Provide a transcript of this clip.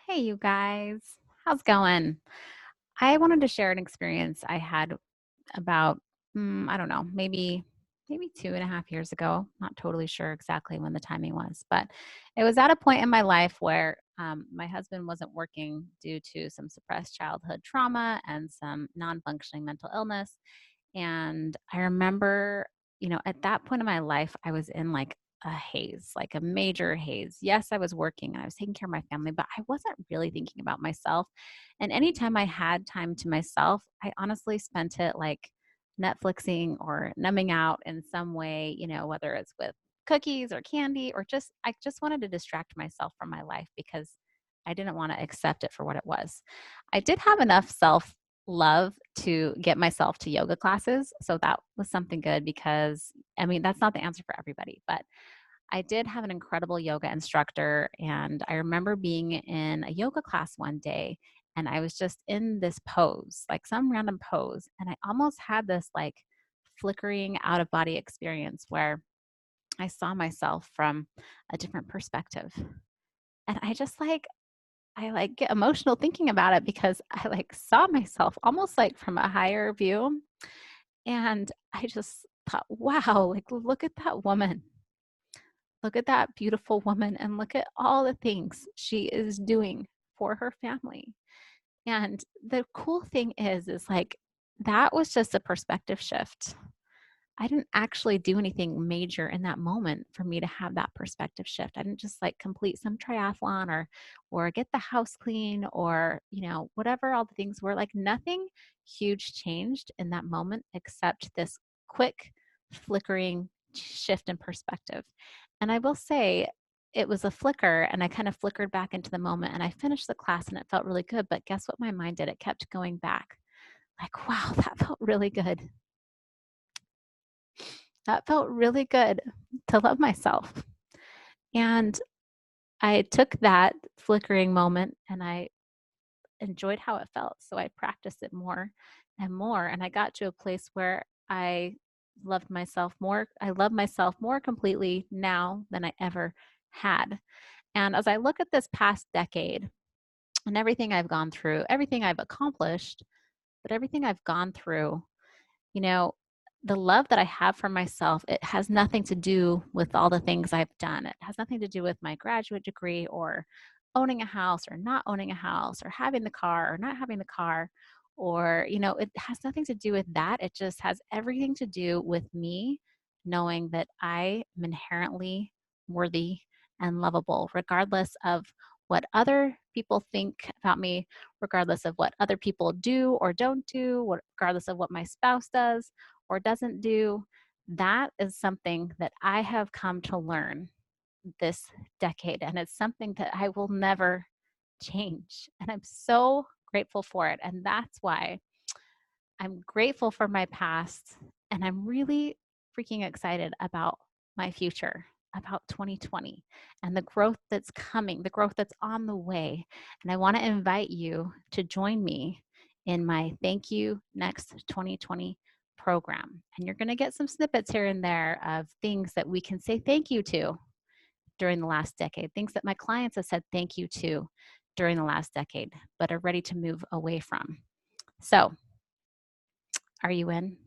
Hey, you guys. How's it going? I wanted to share an experience I had about, I don't know, maybe 2.5 years ago. Not totally sure exactly when the timing was, but it was at a point in my life where my husband wasn't working due to some suppressed childhood trauma and some non-functioning mental illness. And I remember, at that point in my life, I was in like a haze, like a major haze. Yes, I was working and I was taking care of my family, but I wasn't really thinking about myself. And anytime I had time to myself, I honestly spent it like Netflixing or numbing out in some way, whether it's with cookies or candy or I just wanted to distract myself from my life because I didn't want to accept it for what it was. I did have enough self love to get myself to yoga classes. So that was something good because I mean, that's not the answer for everybody, but I did have an incredible yoga instructor. And I remember being in a yoga class one day and I was just in this pose, like some random pose. And I almost had this like flickering out of body experience where I saw myself from a different perspective. And I like get emotional thinking about it because I like saw myself almost like from a higher view. And I just thought, wow, like look at that woman. Look at that beautiful woman and look at all the things she is doing for her family. And the cool thing is like that was just a perspective shift. I didn't actually do anything major in that moment for me to have that perspective shift. I didn't just like complete some triathlon or get the house clean or, whatever all the things were. Like nothing huge changed in that moment except this quick flickering shift in perspective. And I will say it was a flicker and I kind of flickered back into the moment and I finished the class and it felt really good. But guess what my mind did? It kept going back. Like, wow, that felt really good. That felt really good to love myself. And I took that flickering moment and I enjoyed how it felt. So I practiced it more and more. And I got to a place where I loved myself more. I love myself more completely now than I ever had. And as I look at this past decade and everything I've gone through, everything I've accomplished, but everything I've gone through, you know, the love that I have for myself, it has nothing to do with all the things I've done. It has nothing to do with my graduate degree or owning a house or not owning a house or having the car or not having the car. Or, it has nothing to do with that. It just has everything to do with me knowing that I am inherently worthy and lovable, regardless of what other people think about me, regardless of what other people do or don't do, regardless of what my spouse does or doesn't do. That is something that I have come to learn this decade. And it's something that I will never change. And I'm so grateful for it. And that's why I'm grateful for my past. And I'm really freaking excited about my future, about 2020 and the growth that's coming, the growth that's on the way. And I want to invite you to join me in my Thank You Next 2020 program. And you're going to get some snippets here and there of things that we can say thank you to during the last decade, things that my clients have said thank you to during the last decade, but are ready to move away from. So, are you in?